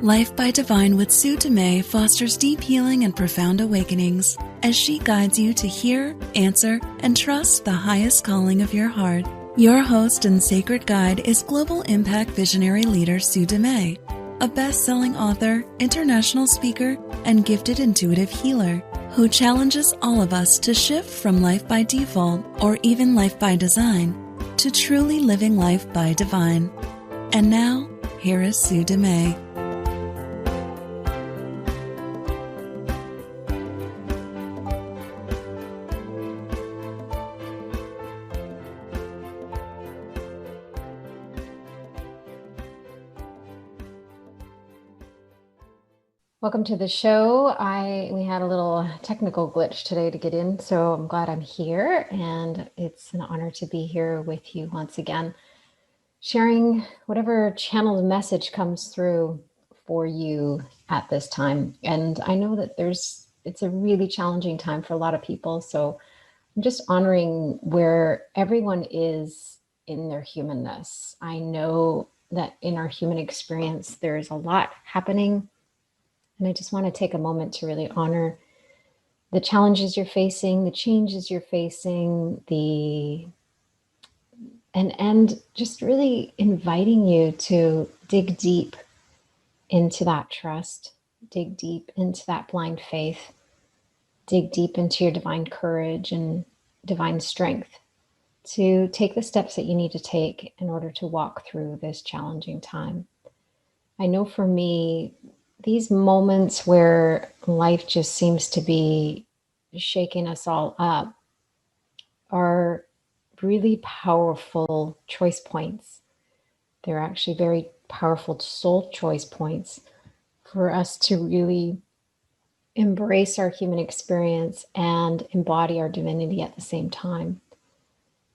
Life by Divine with Sue Dumais fosters deep healing and profound awakenings as she guides you to hear, answer, and trust the highest calling of your heart. Your host and sacred guide is Global Impact Visionary Leader Sue Dumais, a best-selling author, international speaker, and gifted intuitive healer who challenges all of us to shift from life by default or even life by design to truly living life by divine. And now, here is Sue Dumais. Welcome to the show. We had a little technical glitch today to get in, so I'm glad I'm here, and it's an honor to be here with you once again, sharing whatever channeled message comes through for you at this time. And I know that it's a really challenging time for a lot of people, so I'm just honoring where everyone is in their humanness. I know that in our human experience, there's a lot happening. And I just want to take a moment to really honor the challenges you're facing, the changes you're facing, and just really inviting you to dig deep into that trust, dig deep into that blind faith, dig deep into your divine courage and divine strength to take the steps that you need to take in order to walk through this challenging time. I know for me, these moments where life just seems to be shaking us all up are really powerful choice points. They're actually very powerful soul choice points for us to really embrace our human experience and embody our divinity at the same time.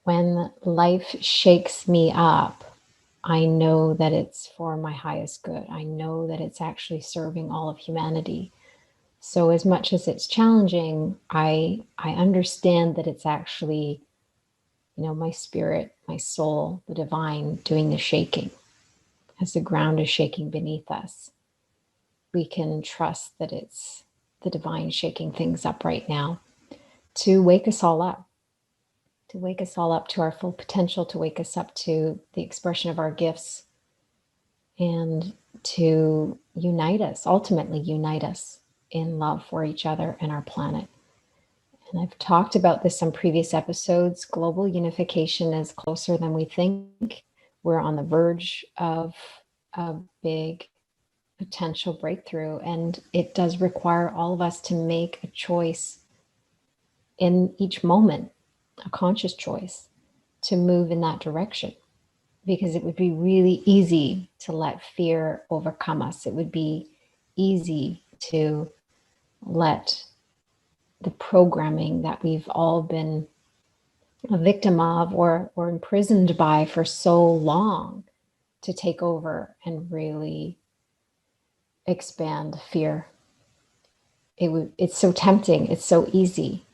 When life shakes me up, I know that it's for my highest good. I know that it's actually serving all of humanity. So as much as it's challenging, I understand that it's actually, my spirit, my soul, the divine doing the shaking. As the ground is shaking beneath us, we can trust that it's the divine shaking things up right now to wake us all up. To wake us all up to our full potential, to wake us up to the expression of our gifts, and to ultimately unite us in love for each other and our planet. And I've talked about this on previous episodes. Global unification is closer than we think. We're on the verge of a big potential breakthrough, and it does require all of us to make a choice in each moment, a conscious choice to move in that direction, because it would be really easy to let fear overcome us. It would be easy to let the programming that we've all been a victim of or imprisoned by for so long to take over and really expand fear. It's so tempting. It's so easy.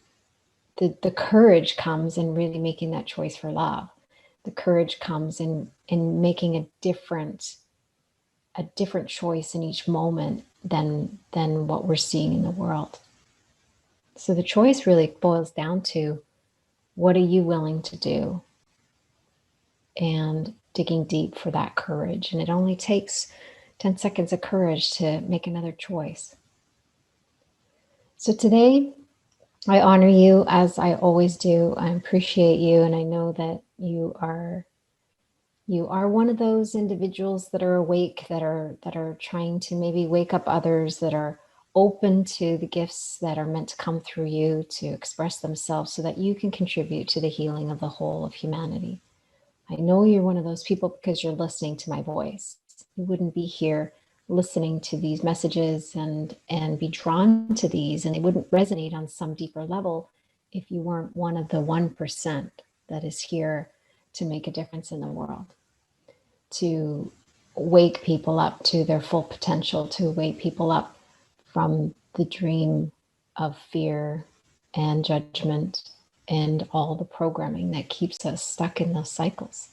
The courage comes in really making that choice for love. The courage comes in making a different choice in each moment than what we're seeing in the world. So the choice really boils down to, what are you willing to do? And digging deep for that courage. And it only takes 10 seconds of courage to make another choice. So today, I honor you as I always do. I appreciate you, and I know that you are one of those individuals that are awake, that are trying to maybe wake up others, that are open to the gifts that are meant to come through you to express themselves so that you can contribute to the healing of the whole of humanity. I know you're one of those people because you're listening to my voice. You wouldn't be here listening to these messages and be drawn to these, and they wouldn't resonate on some deeper level if you weren't one of the 1% that is here to make a difference in the world, to wake people up to their full potential, to wake people up from the dream of fear and judgment and all the programming that keeps us stuck in those cycles.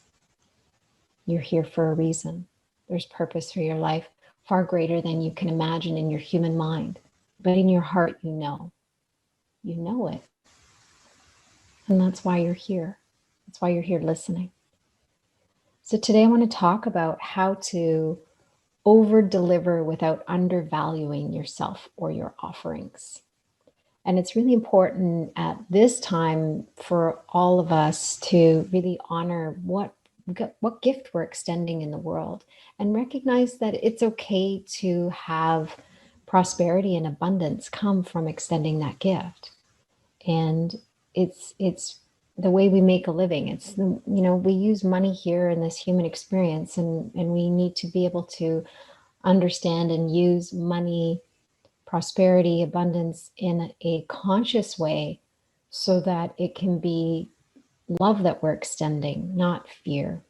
You're here for a reason. There's purpose for your life far greater than you can imagine in your human mind. But in your heart, you know it. And that's why you're here. That's why you're here listening. So today I want to talk about how to over deliver without undervaluing yourself or your offerings. And it's really important at this time for all of us to really honor what gift we're extending in the world, and recognize that it's okay to have prosperity and abundance come from extending that gift. And it's the way we make a living. It's we use money here in this human experience, and we need to be able to understand and use money, prosperity, abundance in a conscious way, so that it can be love that we're extending, not fear.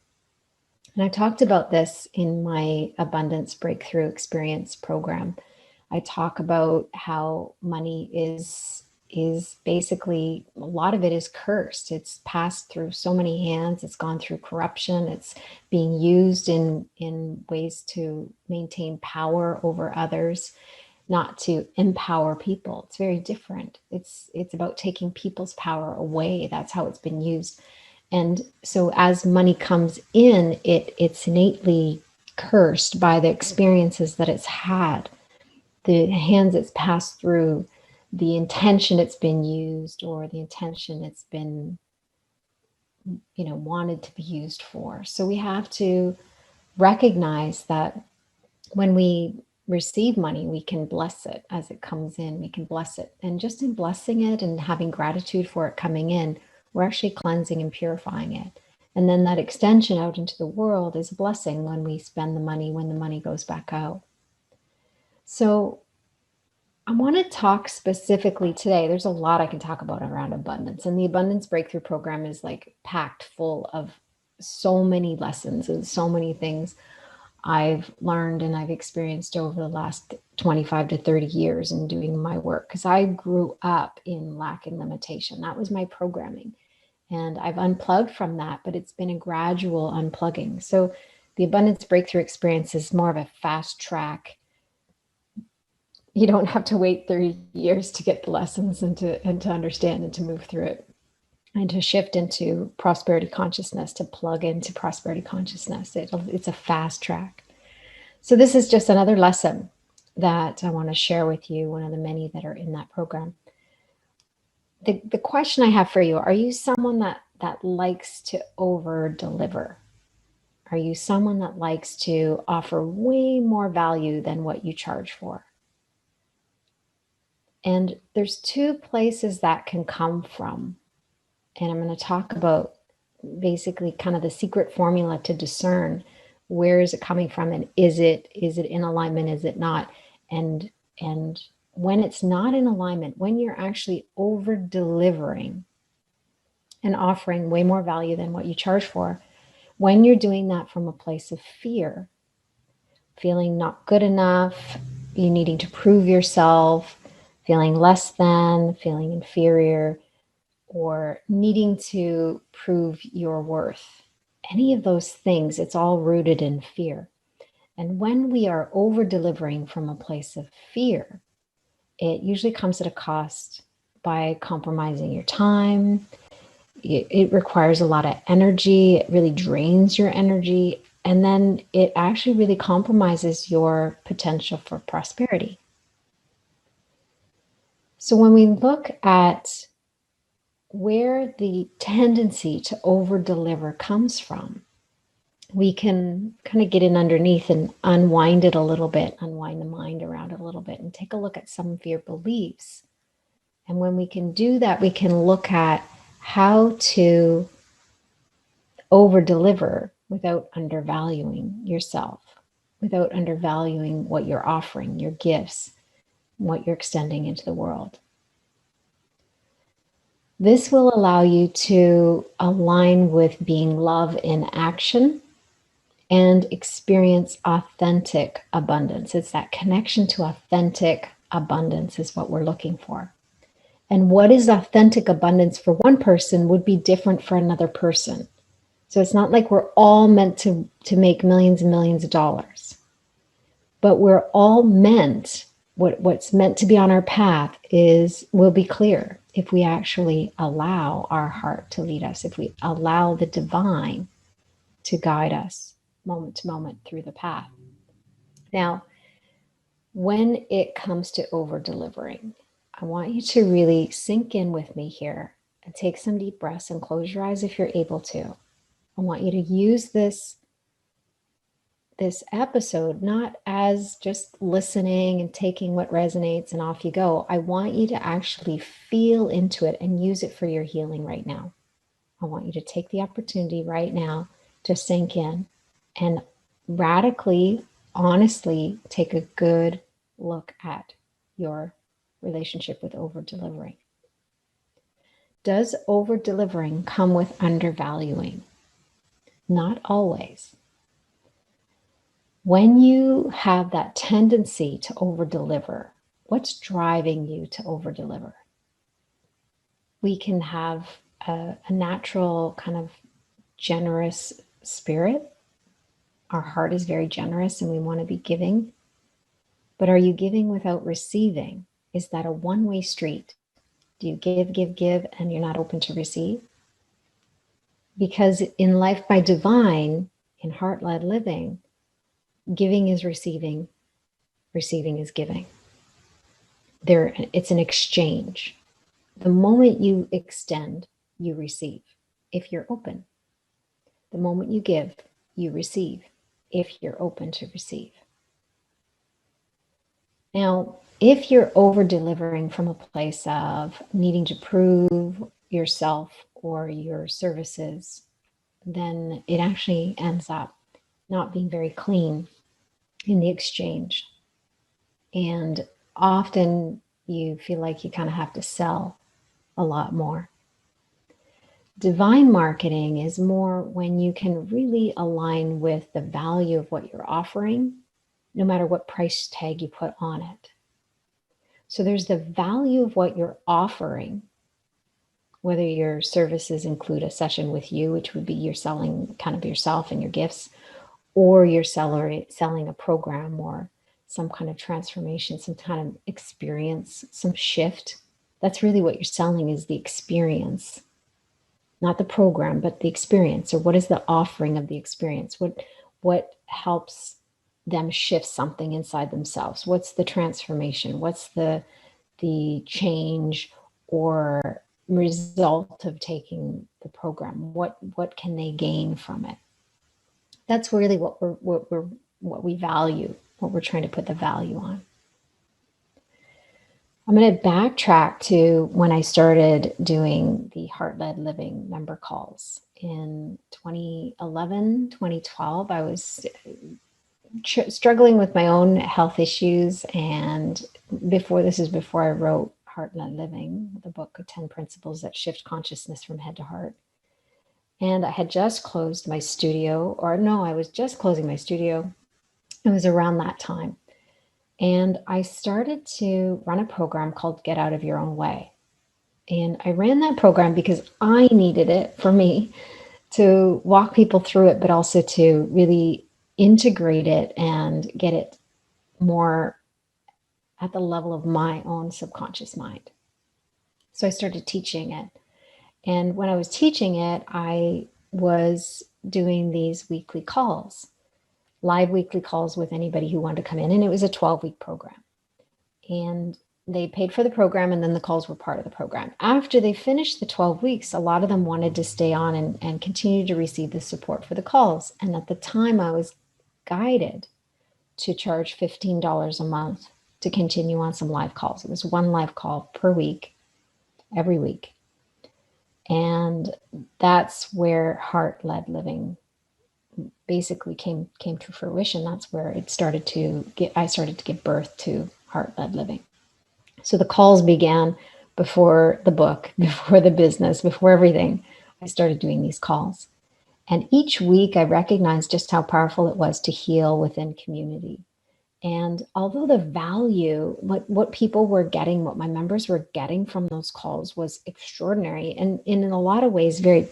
And I talked about this in my Abundance Breakthrough Experience program. I talk about how money is basically, a lot of it is cursed. It's passed through so many hands. It's gone through corruption. It's being used in ways to maintain power over others, not to empower people. It's very different. It's about taking people's power away. That's how it's been used. And so as money comes in, it's innately cursed by the experiences that it's had, the hands it's passed through, the intention it's been used, or the intention it's been, wanted to be used for. So we have to recognize that when we receive money, we can bless it as it comes in. We can bless it. And just in blessing it and having gratitude for it coming in, we're actually cleansing and purifying it. And then that extension out into the world is a blessing when we spend the money, when the money goes back out. So I want to talk specifically today. There's a lot I can talk about around abundance. And the Abundance Breakthrough program is like packed full of so many lessons and so many things I've learned and I've experienced over the last 25 to 30 years in doing my work, because I grew up in lack and limitation. That was my programming. And I've unplugged from that, but it's been a gradual unplugging. So the Abundance Breakthrough Experience is more of a fast track. You don't have to wait 30 years to get the lessons and to understand and to move through it, and to shift into prosperity consciousness, to plug into prosperity consciousness. It's a fast track. So this is just another lesson that I want to share with you, one of the many that are in that program. The question I have for you, are you someone that likes to over deliver? Are you someone that likes to offer way more value than what you charge for? And there's two places that can come from. And I'm going to talk about basically kind of the secret formula to discern where is it coming from, and is it in alignment, is it not? And when it's not in alignment, when you're actually over delivering and offering way more value than what you charge for, when you're doing that from a place of fear, feeling not good enough, you needing to prove yourself, feeling less than, feeling inferior, or needing to prove your worth, any of those things, it's all rooted in fear. And when we are over delivering from a place of fear, it usually comes at a cost by compromising your time. It requires a lot of energy. It really drains your energy. And then it actually really compromises your potential for prosperity. So when we look at where the tendency to over deliver comes from, we can kind of get in underneath and unwind it a little bit, unwind the mind around it a little bit, and take a look at some of your beliefs. And when we can do that, we can look at how to over deliver without undervaluing yourself, without undervaluing what you're offering, your gifts, what you're extending into the world. This will allow you to align with being love in action and experience authentic abundance. It's that connection to authentic abundance is what we're looking for. And what is authentic abundance for one person would be different for another person. So it's not like we're all meant to make millions and millions of dollars. But we're all meant, what's meant to be on our path will be clear if we actually allow our heart to lead us, if we allow the divine to guide us moment to moment through the path. Now, when it comes to over delivering, I want you to really sink in with me here and take some deep breaths and close your eyes if you're able to. I want you to use this episode not as just listening and taking what resonates and off you go. I want you to actually feel into it and use it for your healing right now. I want you to take the opportunity right now to sink in and radically, honestly take a good look at your relationship with over delivering. Does over delivering come with undervaluing? Not always. When you have that tendency to over deliver, what's driving you to over deliver? We can have a natural kind of generous spirit. Our heart is very generous and we want to be giving. But are you giving without receiving? Is that a one-way street? Do you give, and you're not open to receive? Because in life by divine, in heart-led living, giving is receiving, receiving is giving. It's an exchange. The moment you extend, you receive, if you're open. The moment you give, you receive, if you're open to receive. Now, if you're over delivering from a place of needing to prove yourself or your services, then it actually ends up not being very clean in the exchange. And often you feel like you kind of have to sell a lot more. Divine marketing is more when you can really align with the value of what you're offering, no matter what price tag you put on it. So there's the value of what you're offering, whether your services include a session with you, which would be you're selling kind of yourself and your gifts, or you're selling a program or some kind of transformation, some kind of experience, some shift. That's really what you're selling, is the experience, not the program, but the experience. Or what is the offering of the experience? What helps them shift something inside themselves? What's the transformation? What's the change or result of taking the program? What can they gain from it? That's really what we value, what we're trying to put the value on. I'm going to backtrack to when I started doing the Heart-Led Living member calls. In 2011, 2012, I was struggling with my own health issues. And before I wrote Heart-Led Living, the book of 10 principles that shift consciousness from head to heart. And I had just closed my studio, I was just closing my studio. It was around that time. And I started to run a program called Get Out of Your Own Way. And I ran that program because I needed it for me to walk people through it, but also to really integrate it and get it more at the level of my own subconscious mind. So I started teaching it. And when I was teaching it, I was doing these weekly calls, live weekly calls with anybody who wanted to come in. And it was a 12-week program. And they paid for the program, and then the calls were part of the program. After they finished the 12 weeks, a lot of them wanted to stay on and continue to receive the support for the calls. And at the time, I was guided to charge $15 a month to continue on some live calls. It was one live call per week, every week. And that's where Heart-Led Living basically came to fruition. That's where I started to give birth to Heart-Led Living. So the calls began before the book, before the business, before everything. I started doing these calls. And each week I recognized just how powerful it was to heal within community. And although the value, what people were getting, what my members were getting from those calls was extraordinary, and in a lot of ways very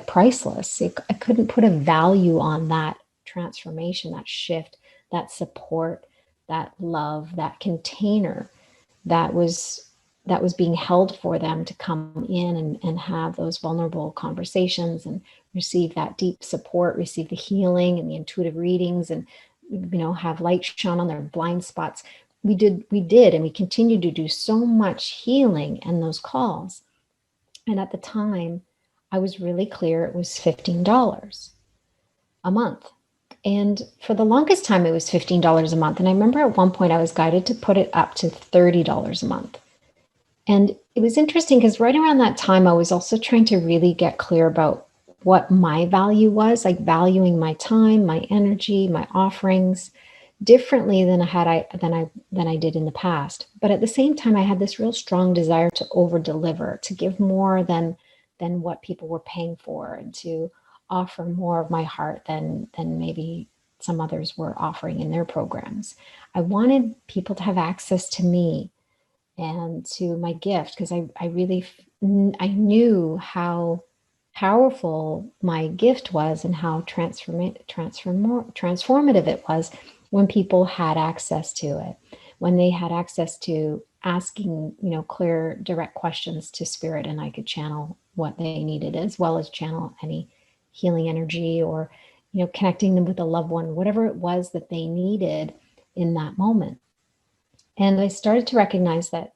priceless. I couldn't put a value on that transformation, that shift, that support, that love, that container that was being held for them to come in and have those vulnerable conversations and receive that deep support, receive the healing and the intuitive readings, and have light shone on their blind spots. We did, and we continue to do so much healing in those calls. And at the time, I was really clear it was $15 a month. And for the longest time, it was $15 a month. And I remember at one point I was guided to put it up to $30 a month. And it was interesting because right around that time, I was also trying to really get clear about what my value was, like valuing my time, my energy, my offerings differently than I did in the past. But at the same time, I had this real strong desire to over deliver, to give more than what people were paying for, and to offer more of my heart than maybe some others were offering in their programs. I wanted people to have access to me and to my gift, because I knew how powerful my gift was and how transformative it was when people had access to it, when they had access to asking, clear, direct questions to spirit, and I could channel what they needed, as well as channel any healing energy, or, connecting them with a loved one, whatever it was that they needed in that moment. And I started to recognize that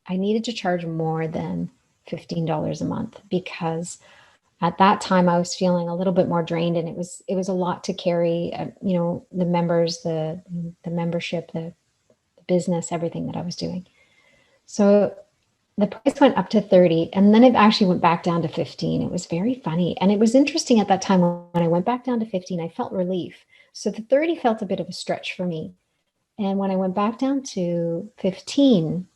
I needed to charge more than $15 a month, because at that time I was feeling a little bit more drained, and it was a lot to carry, the members, the membership, the business, everything that I was doing. So the price went up to 30, and then it actually went back down to 15. It was very funny. And it was interesting at that time when I went back down to 15, I felt relief. So the 30 felt a bit of a stretch for me. And when I went back down to 15,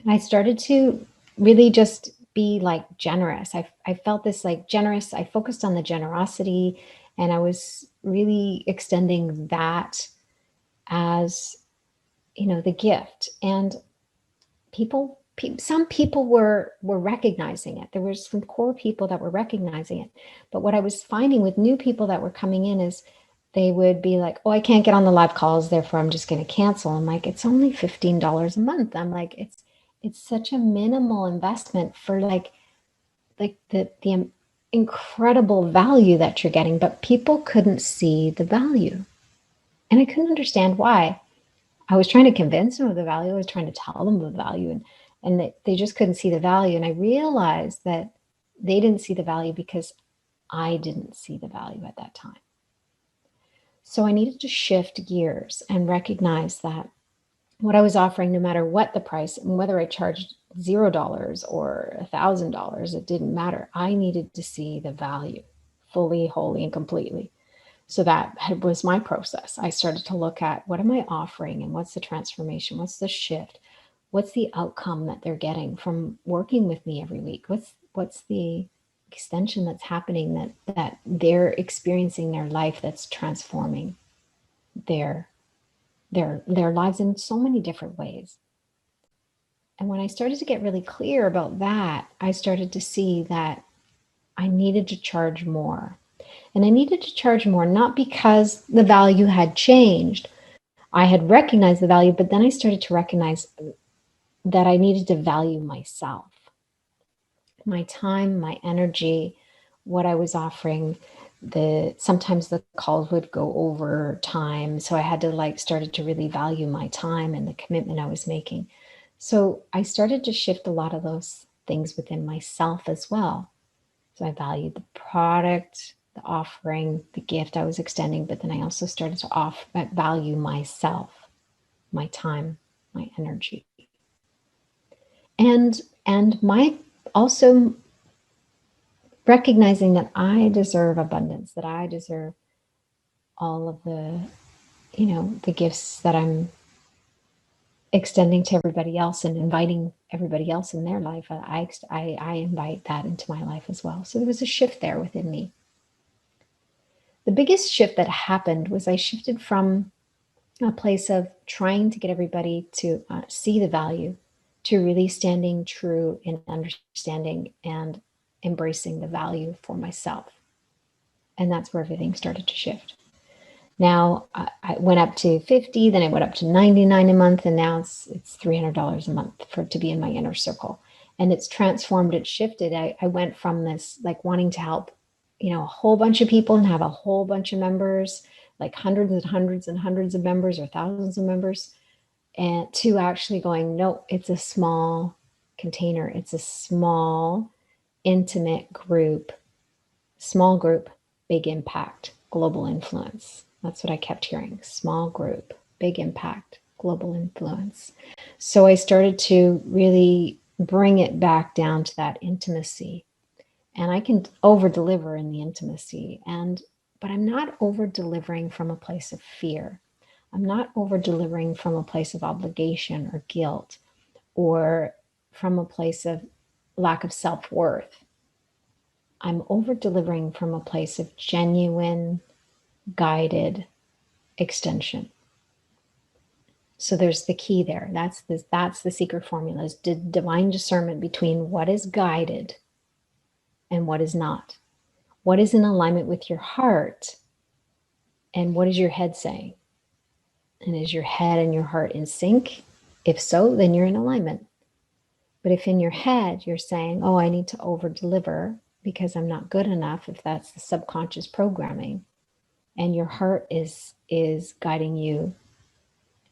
I started to really just be like generous. I felt this like generous. I focused on the generosity, and I was really extending that as, the gift. And some people were recognizing it. There were some core people that were recognizing it. But what I was finding with new people that were coming in is they would be like, oh, I can't get on the live calls, therefore I'm just going to cancel. I'm like, it's only $15 a month. I'm like, it's such a minimal investment for like the incredible value that you're getting. But people couldn't see the value. And I couldn't understand why. I was trying to convince them of the value. I was trying to tell them the value, and they just couldn't see the value. And I realized that they didn't see the value because I didn't see the value at that time. So I needed to shift gears and recognize that what I was offering, no matter what the price, and whether I charged $0 or $1,000, it didn't matter. I needed to see the value fully, wholly, and completely. So that was my process. I started to look at, what am I offering, and what's the transformation? What's the shift? What's the outcome that they're getting from working with me every week? What's the extension that's happening that they're experiencing their life, that's transforming their lives in so many different ways. And when I started to get really clear about that, I started to see that I needed to charge more. And I needed to charge more, not because the value had changed. I had recognized the value, but then I started to recognize that I needed to value myself, my time, my energy, what I was offering. Sometimes the calls would go over time. So I had to started to really value my time and the commitment I was making. So I started to shift a lot of those things within myself as well. So I valued the product, the offering, the gift I was extending, but then I also started to value myself, my time, my energy. And my also recognizing that I deserve abundance, that I deserve all of the, the gifts that I'm extending to everybody else and inviting everybody else in their life. I invite that into my life as well. So there was a shift there within me. The biggest shift that happened was I shifted from a place of trying to get everybody to see the value, to really standing true in understanding and embracing the value for myself. And that's where everything started to shift. Now I went up to 50, then I went up to 99 a month, and now it's $300 a month for it to be in my inner circle. And it's transformed, it's shifted. I went from this like wanting to help, a whole bunch of people and have a whole bunch of members, like hundreds and hundreds and hundreds of members or thousands of members, and to actually going, no, it's a small container. It's a small, intimate group, small group, big impact, global influence. That's what I kept hearing. Small group, big impact, global influence. So I started to really bring it back down to that intimacy. And I can over deliver in the intimacy, but I'm not over delivering from a place of fear. I'm not over delivering from a place of obligation or guilt or from a place of lack of self-worth. I'm over delivering from a place of genuine, guided extension. So there's the key there. That's the secret formula, is divine discernment between what is guided and what is not. What is in alignment with your heart and what is your head saying? And is your head and your heart in sync? If so, then you're in alignment. But if in your head you're saying, oh, I need to over deliver because I'm not good enough, if that's the subconscious programming, and your heart is guiding you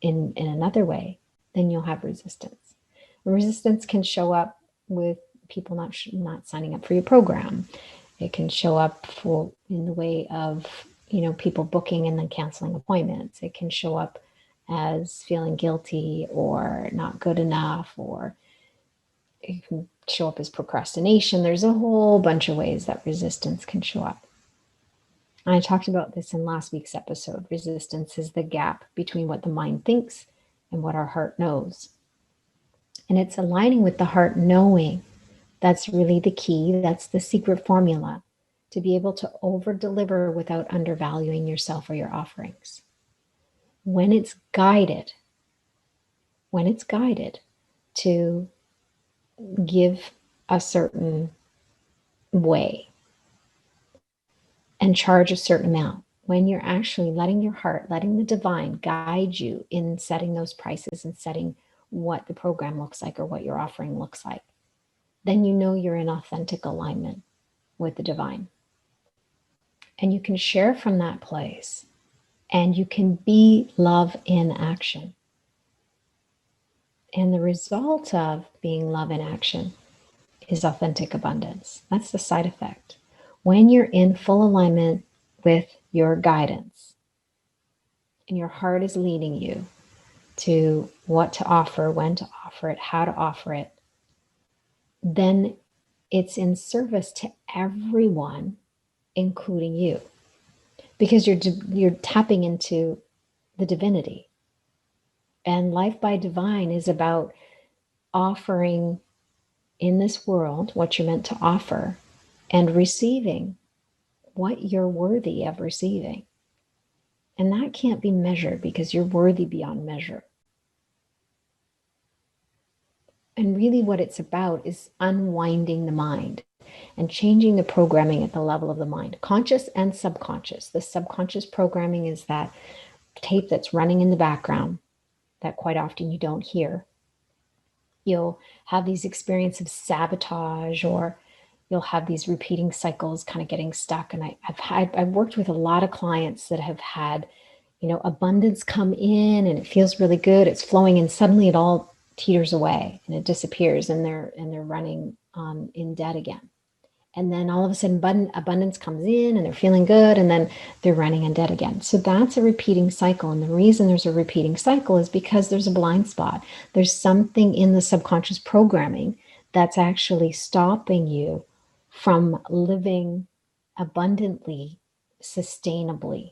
in another way, then you'll have resistance. And resistance can show up with people not signing up for your program. It can show up in the way of people booking and then canceling appointments. It can show up as feeling guilty or not good enough, or it can show up as procrastination. There's a whole bunch of ways that resistance can show up. I talked about this in last week's episode. Resistance is the gap between what the mind thinks and what our heart knows. And it's aligning with the heart knowing. That's really the key. That's the secret formula to be able to over deliver without undervaluing yourself or your offerings. When it's guided to give a certain way and charge a certain amount, when you're actually letting your heart, letting the divine guide you in setting those prices and setting what the program looks like or what your offering looks like, then you know you're in authentic alignment with the divine. And you can share from that place, and you can be love in action. And the result of being love in action is authentic abundance. That's the side effect. When you're in full alignment with your guidance and your heart is leading you to what to offer, when to offer it, how to offer it, then it's in service to everyone, including you, because you're tapping into the divinity. And life by divine is about offering in this world what you're meant to offer and receiving what you're worthy of receiving. And that can't be measured because you're worthy beyond measure. And really what it's about is unwinding the mind and changing the programming at the level of the mind, conscious and subconscious. The subconscious programming is that tape that's running in the background that quite often you don't hear. You'll have these experiences of sabotage, or you'll have these repeating cycles kind of getting stuck. And I've worked with a lot of clients that have had, abundance come in and it feels really good. It's flowing, and suddenly it all teeters away and it disappears, and they're running in debt again. And then all of a sudden abundance comes in and they're feeling good, and then they're running in debt again. So that's a repeating cycle. And the reason there's a repeating cycle is because there's a blind spot. There's something in the subconscious programming that's actually stopping you from living abundantly, sustainably,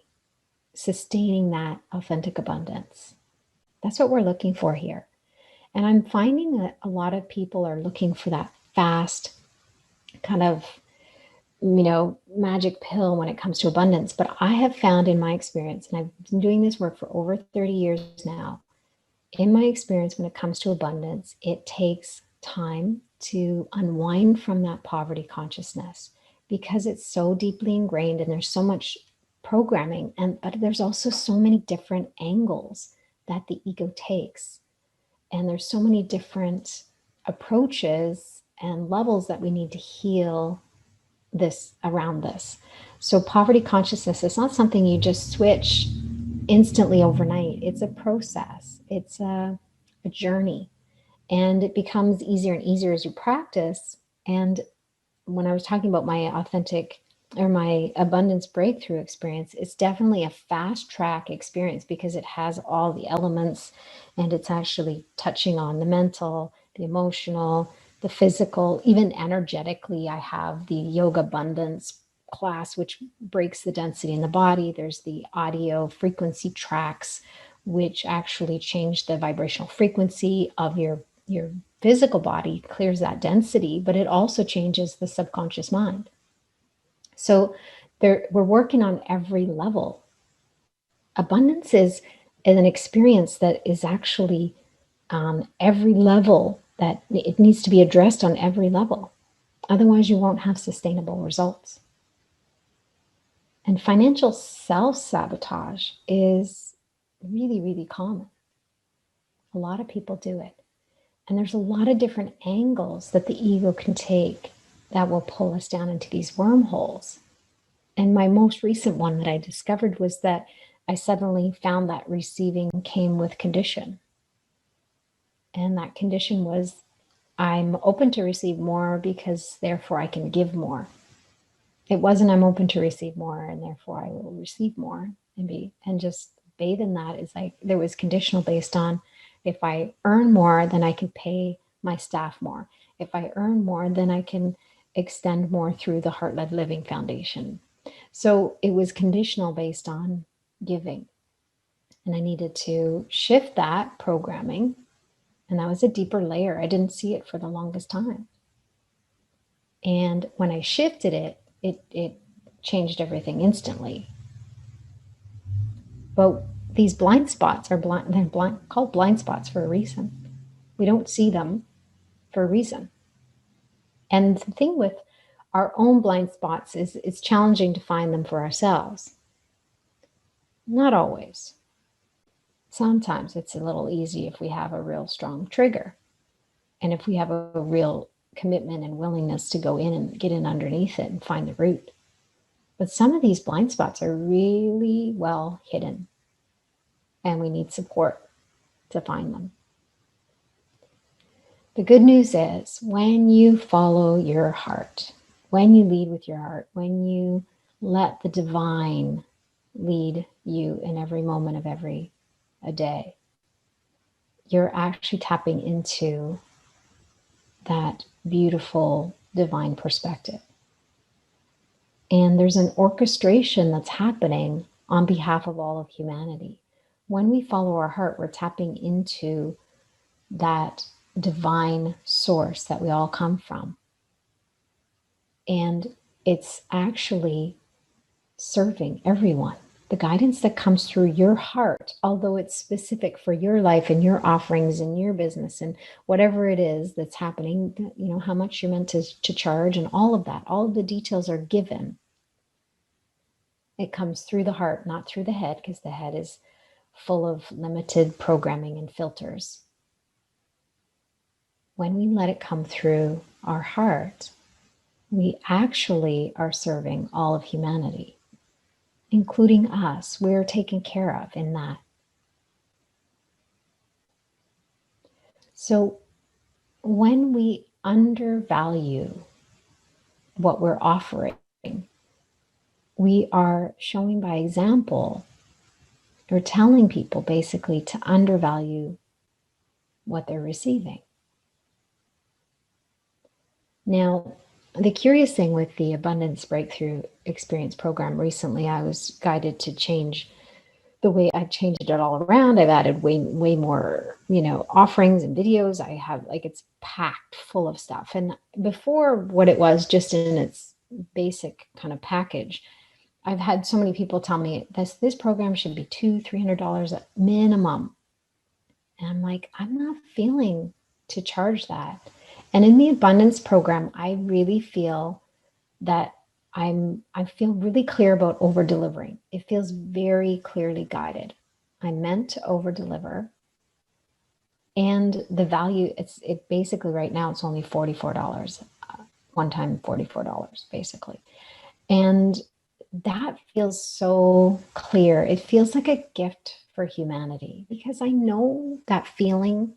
sustaining that authentic abundance. That's what we're looking for here. And I'm finding that a lot of people are looking for that fast kind of, magic pill when it comes to abundance. But I have found in my experience, and I've been doing this work for over 30 years now, in my experience, when it comes to abundance, it takes time to unwind from that poverty consciousness because it's so deeply ingrained, and there's so much programming. But there's also so many different angles that the ego takes. And there's so many different approaches and levels that we need to heal this around this. So poverty consciousness is not something you just switch instantly overnight. It's a process. It's a journey. And it becomes easier and easier as you practice. And when I was talking about my authentic or my abundance breakthrough experience, it's definitely a fast track experience because it has all the elements and it's actually touching on the mental, the emotional, the physical, even energetically. I have the yoga abundance class, which breaks the density in the body. There's the audio frequency tracks, which actually change the vibrational frequency of your physical body, clears that density, but it also changes the subconscious mind. So we're working on every level. Abundance is an experience that is actually every level, that it needs to be addressed on every level. Otherwise, you won't have sustainable results. And financial self-sabotage is really, really common. A lot of people do it. And there's a lot of different angles that the ego can take that will pull us down into these wormholes. And my most recent one that I discovered was that I suddenly found that receiving came with condition. And that condition was, I'm open to receive more because therefore I can give more. It wasn't I'm open to receive more and therefore I will receive more and just bathe in that. Is like there was conditional based on, if I earn more, then I can pay my staff more. If I earn more, then I can extend more through the Heart-Led Living Foundation. So it was conditional based on giving. And I needed to shift that programming. And that was a deeper layer. I didn't see it for the longest time. And when I shifted it, it changed everything instantly. But these blind spots they're called blind spots for a reason. We don't see them for a reason. And the thing with our own blind spots is it's challenging to find them for ourselves. Not always. Sometimes it's a little easy if we have a real strong trigger. And if we have a real commitment and willingness to go in and get in underneath it and find the root. But some of these blind spots are really well hidden. And we need support to find them. The good news is when you follow your heart, when you lead with your heart, when you let the divine lead you in every moment of every day, you're actually tapping into that beautiful divine perspective. And there's an orchestration that's happening on behalf of all of humanity. When we follow our heart, we're tapping into that divine source that we all come from. And it's actually serving everyone. The guidance that comes through your heart, although it's specific for your life and your offerings and your business and whatever it is that's happening, you know, how much you're meant to charge and all of that, all of the details are given. It comes through the heart, not through the head, because the head is full of limited programming and filters. When we let it come through our heart, we actually are serving all of humanity, including us. We're taken care of in that. So when we undervalue what we're offering, we are showing by example or telling people basically to undervalue what they're receiving. Now, the curious thing with the Abundance Breakthrough Experience program, recently I was guided to change the way I changed it all around. I've added way more, offerings and videos. I have it's packed full of stuff. And before, what it was just in its basic kind of package, I've had so many people tell me this program should be $200-$300 at minimum. And I'm like, I'm not feeling to charge that. And in the abundance program, I really feel that I feel really clear about over delivering. It feels very clearly guided. I'm meant to over deliver. And the value, it basically right now it's only $44, one time $44 basically. And that feels so clear. It feels like a gift for humanity, because I know that feeling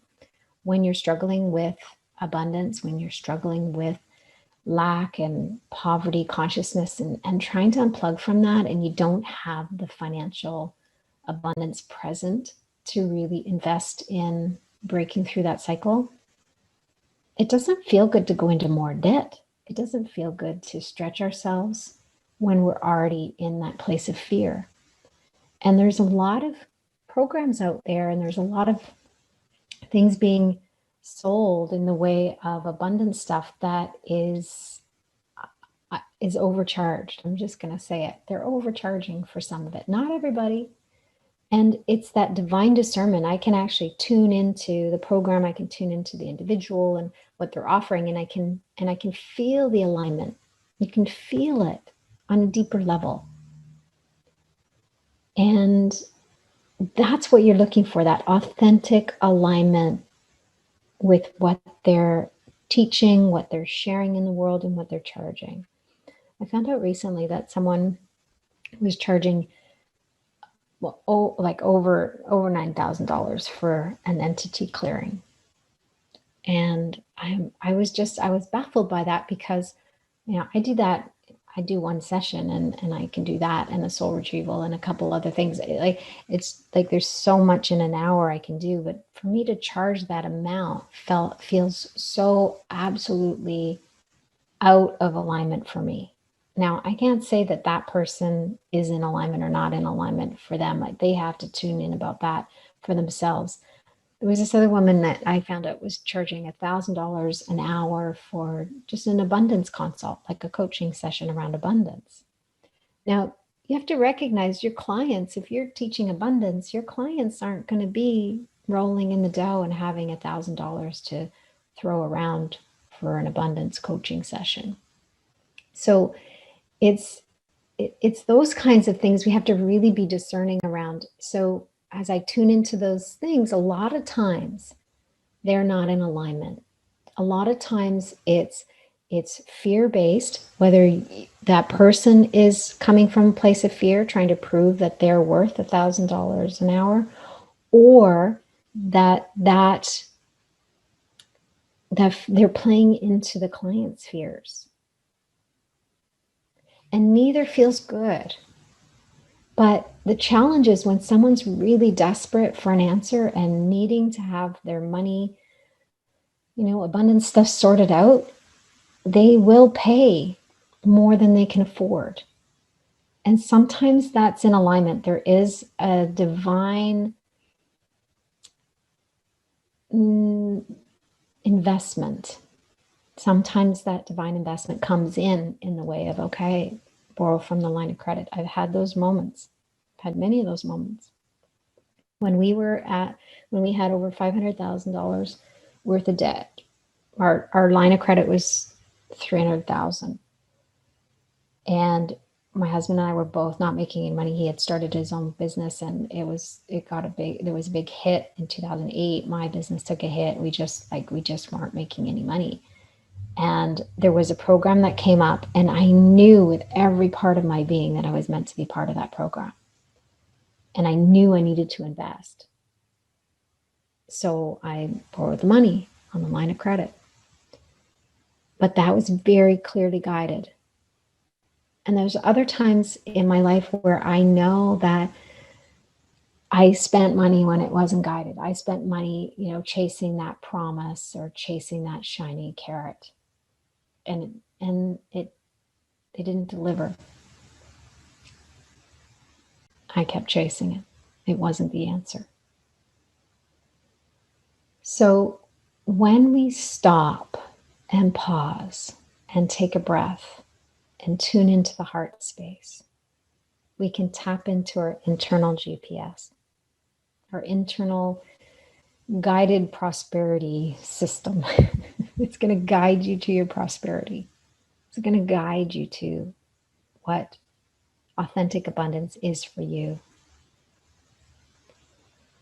when you're struggling with abundance, when you're struggling with lack and poverty consciousness, and trying to unplug from that, and you don't have the financial abundance present to really invest in breaking through that cycle. It doesn't feel good to go into more debt. It doesn't feel good to stretch ourselves when we're already in that place of fear. And there's a lot of programs out there, and there's a lot of things being sold in the way of abundance stuff that is overcharged. I'm just going to say it. They're overcharging for some of it. Not everybody. And it's that divine discernment. I can actually tune into the program. I can tune into the individual and what they're offering, and I can feel the alignment. You can feel it on a deeper level. And that's what you're looking for, that authentic alignment with what they're teaching, what they're sharing in the world, and what they're charging. I found out recently that someone was charging like over $9,000 for an entity clearing. And I was baffled by that, because, I do that. I do one session and I can do that and a soul retrieval and a couple other things. It's like there's so much in an hour I can do, but for me to charge that amount feels so absolutely out of alignment for me. Now, I can't say that that person is in alignment or not in alignment for them. Like, they have to tune in about that for themselves. There was this other woman that I found out was charging $1,000 an hour for just an abundance consult, like a coaching session around abundance. Now, you have to recognize your clients. If you're teaching abundance, your clients aren't going to be rolling in the dough and having $1,000 to throw around for an abundance coaching session. So it's those kinds of things we have to really be discerning around. So as I tune into those things, a lot of times they're not in alignment. A lot of times it's fear-based, whether that person is coming from a place of fear, trying to prove that they're worth $1,000 an hour, or that they're playing into the client's fears. And neither feels good. But the challenge is when someone's really desperate for an answer and needing to have their money, abundance stuff sorted out, they will pay more than they can afford. And sometimes that's in alignment. There is a divine investment. Sometimes that divine investment comes in the way of, okay, borrow from the line of credit. I've had those moments. I've had many of those moments. When we had over $500,000 worth of debt, our line of credit was $300,000. And my husband and I were both not making any money. He had started his own business, and there was a big hit in 2008. My business took a hit. We just weren't making any money. And there was a program that came up, and I knew with every part of my being that I was meant to be part of that program. And I knew I needed to invest. So I borrowed the money on the line of credit. But that was very clearly guided. And there's other times in my life where I know that I spent money when it wasn't guided. I spent money, chasing that promise or chasing that shiny carrot. And they didn't deliver. I kept chasing it. It wasn't the answer. So when we stop and pause and take a breath and tune into the heart space, we can tap into our internal GPS, our internal guided prosperity system. It's going to guide you to your prosperity. It's going to guide you to what authentic abundance is for you.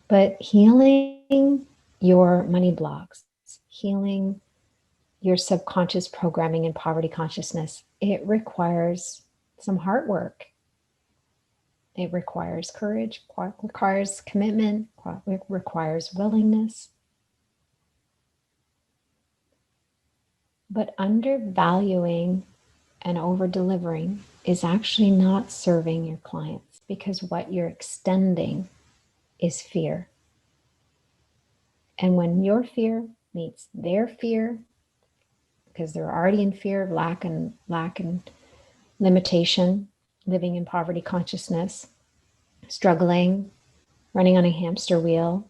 But healing your money blocks, healing your subconscious programming and poverty consciousness, it requires some hard work. It requires courage, requires commitment, it requires willingness. But undervaluing and over-delivering is actually not serving your clients, because what you're extending is fear. And when your fear meets their fear, because they're already in fear of lack and limitation, living in poverty consciousness, struggling, running on a hamster wheel,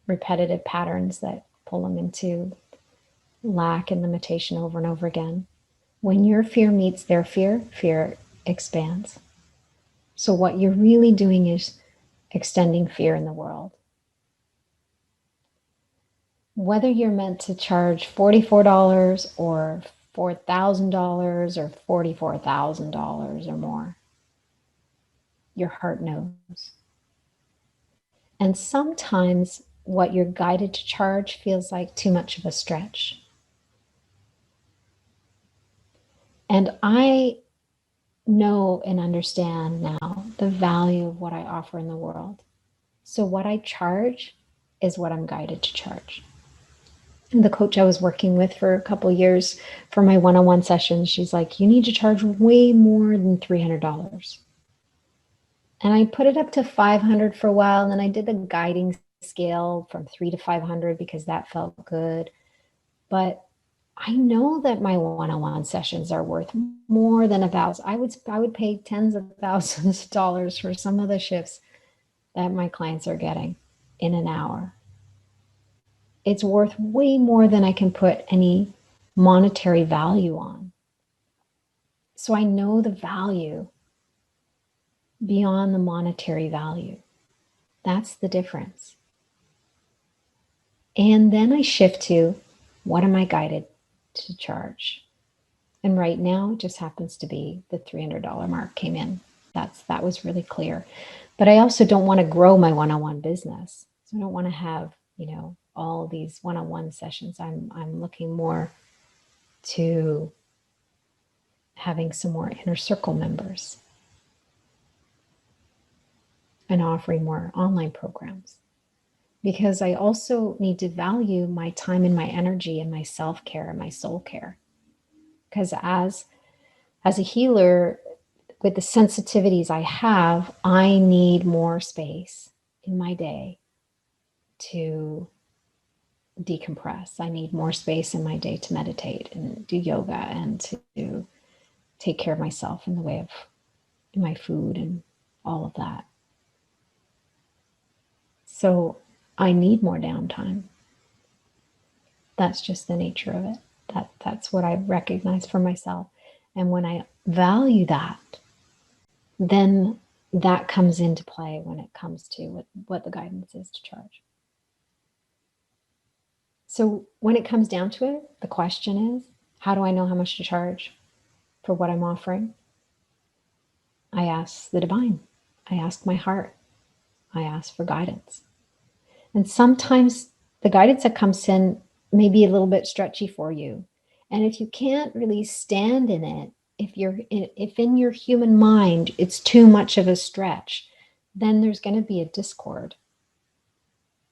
repetitive patterns that pull them into lack and limitation over and over again. When your fear meets their fear, fear expands. So what you're really doing is extending fear in the world. Whether you're meant to charge $44 or $4,000 or $44,000 or more, your heart knows. And sometimes what you're guided to charge feels like too much of a stretch. And I know and understand now the value of what I offer in the world. So what I charge is what I'm guided to charge. And the coach I was working with for a couple of years for my one-on-one sessions, she's like, you need to charge way more than $300. And I put it up to $500 for a while, and then I did the guiding scale from 3 to 500 because that felt good. But I know that my one-on-one sessions are worth more than $1,000. I would pay tens of thousands of dollars for some of the shifts that my clients are getting in an hour. It's worth way more than I can put any monetary value on. So I know the value beyond the monetary value. That's the difference. And then I shift to, what am I guided to charge? And right now it just happens to be the $300 mark came in. That was really clear. But I also don't want to grow my one-on-one business. So I don't want to have, all these one-on-one sessions. I'm looking more to having some more inner circle members and offering more online programs. Because I also need to value my time and my energy and my self-care and my soul care. Because as a healer, with the sensitivities I have, I need more space in my day to decompress. I need more space in my day to meditate and do yoga and to take care of myself in the way of my food and all of that. So I need more downtime. That's just the nature of it. That's what I recognize for myself. And when I value that, then that comes into play when it comes to what the guidance is to charge. So when it comes down to it, the question is, how do I know how much to charge for what I'm offering? I ask the divine. I ask my heart. I ask for guidance. And sometimes the guidance that comes in may be a little bit stretchy for you. And if you can't really stand in it, if in your human mind it's too much of a stretch, then there's going to be a discord.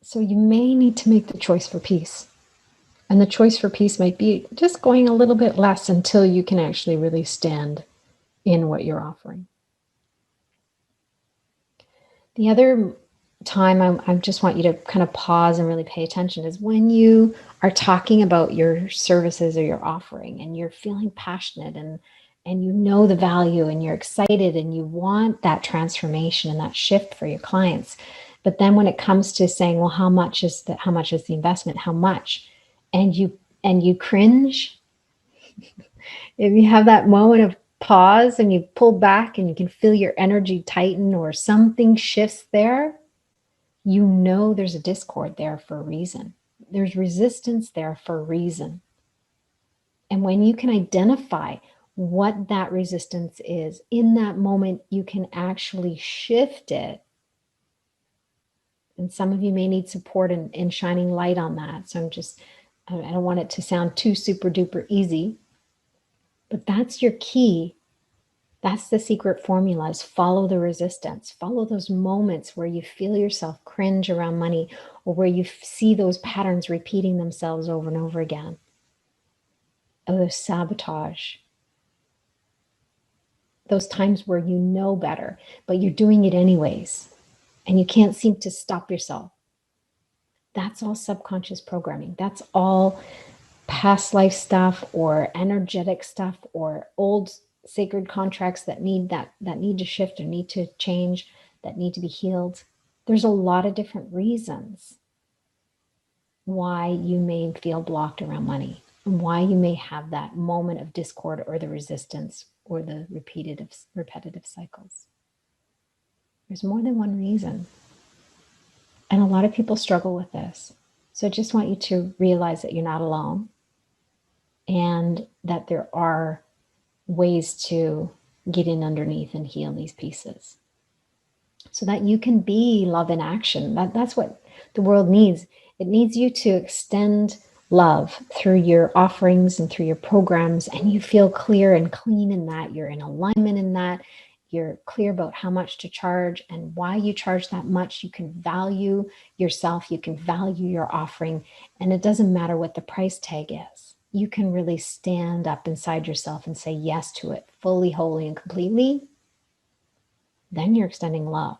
So you may need to make the choice for peace. And the choice for peace might be just going a little bit less until you can actually really stand in what you're offering. The other time I just want you to kind of pause and really pay attention is when you are talking about your services or your offering and you're feeling passionate and you know the value and you're excited and you want that transformation and that shift for your clients. But then when it comes to saying, well, how much is the investment? How much? And you cringe, if you have that moment of pause and you pull back and you can feel your energy tighten or something shifts there, you know there's a discord there for a reason. There's resistance there for a reason. And when you can identify what that resistance is. In that moment, you can actually shift it. And some of you may need support in shining light on that. So I don't want it to sound too super duper easy, but that's your key. That's the secret formula, is follow the resistance. Follow those moments where you feel yourself cringe around money, or where you see those patterns repeating themselves over and over again. Or those sabotage. Those times where you know better, but you're doing it anyways, and you can't seem to stop yourself. That's all subconscious programming. That's all past life stuff, or energetic stuff, or old sacred contracts that need to shift, or need to change, that need to be healed. There's a lot of different reasons why you may feel blocked around money, and why you may have that moment of discord, or the resistance, or the repetitive cycles. There's more than one reason. And a lot of people struggle with this. So I just want you to realize that you're not alone, and that there are ways to get in underneath and heal these pieces, so that you can be love in action. That's what the world needs. It needs you to extend love through your offerings and through your programs, and you feel clear and clean in that. You're in alignment in that. You're clear about how much to charge and why you charge that much. You can value yourself. You can value your offering. And it doesn't matter what the price tag is. You can really stand up inside yourself and say yes to it fully, wholly, and completely. Then you're extending love.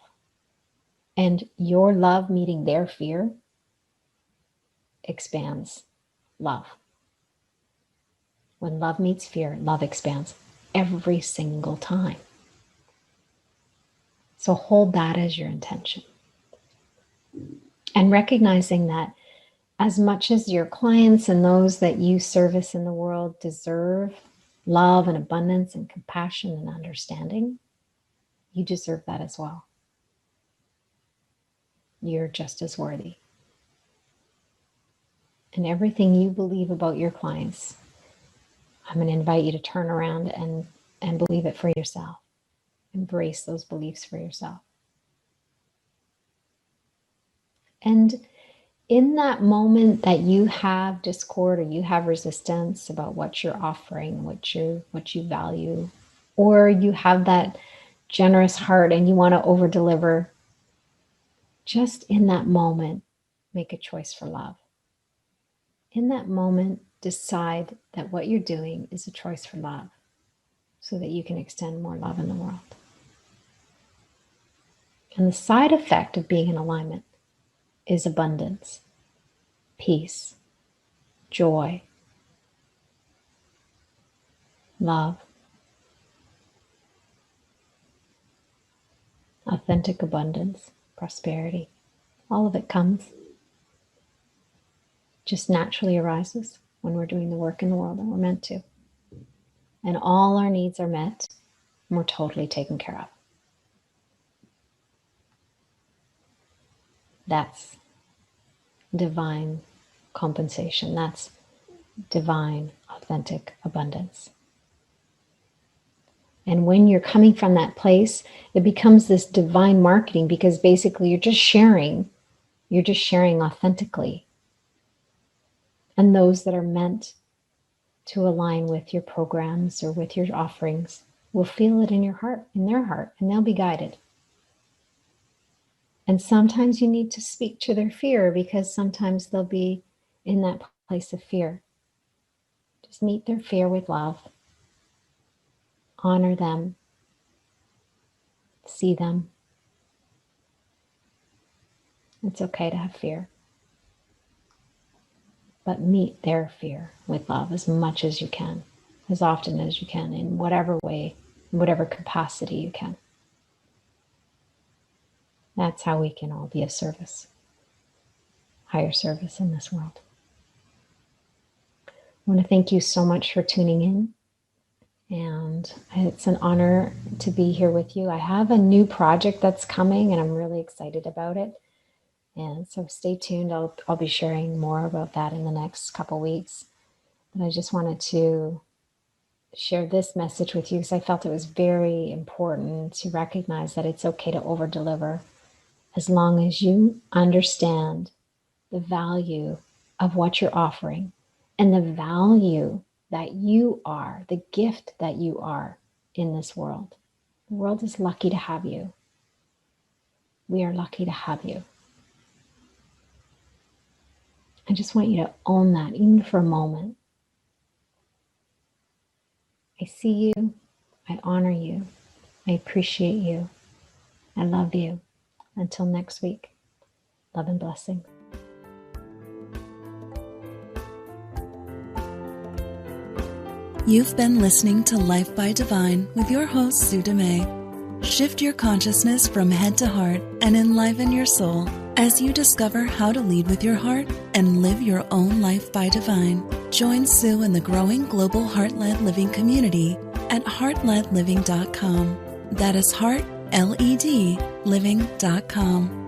And your love meeting their fear expands love. When love meets fear, love expands every single time. So hold that as your intention. And recognizing that as much as your clients and those that you service in the world deserve love and abundance and compassion and understanding, you deserve that as well. You're just as worthy. And everything you believe about your clients, I'm going to invite you to turn around and believe it for yourself. Embrace those beliefs for yourself. And in that moment that you have discord, or you have resistance about what you're offering, what you value, or you have that generous heart and you want to over deliver, just in that moment, make a choice for love. In that moment, decide that what you're doing is a choice for love, so that you can extend more love in the world. And the side effect of being in alignment is abundance, peace, joy, love, authentic abundance, prosperity. All of it comes, just naturally arises when we're doing the work in the world that we're meant to. And all our needs are met, and we're totally taken care of. That's divine compensation. That's divine, authentic abundance. And when you're coming from that place, it becomes this divine marketing, because basically you're just sharing authentically. And those that are meant to align with your programs or with your offerings will feel it in your heart, in their heart, and they'll be guided. And sometimes you need to speak to their fear, because sometimes they'll be in that place of fear. Just meet their fear with love. Honor them. See them. It's okay to have fear. But meet their fear with love as much as you can, as often as you can, in whatever way, in whatever capacity you can. That's how we can all be of service, higher service in this world. I want to thank you so much for tuning in. And it's an honor to be here with you. I have a new project that's coming, and I'm really excited about it. And so stay tuned. I'll be sharing more about that in the next couple weeks. But I just wanted to share this message with you because I felt it was very important to recognize that it's okay to over-deliver as long as you understand the value of what you're offering and the value that you are, the gift that you are in this world. The world is lucky to have you. We are lucky to have you. I just want you to own that, even for a moment. I see you. I honor you. I appreciate you. I love you. Until next week, love and blessing. You've been listening to Life by Divine with your host, Sue Dumais. Shift your consciousness from head to heart and enliven your soul as you discover how to lead with your heart and live your own life by divine. Join Sue in the growing global heart-led living community at heartledliving.com. That is heart, L-E-D, living.com.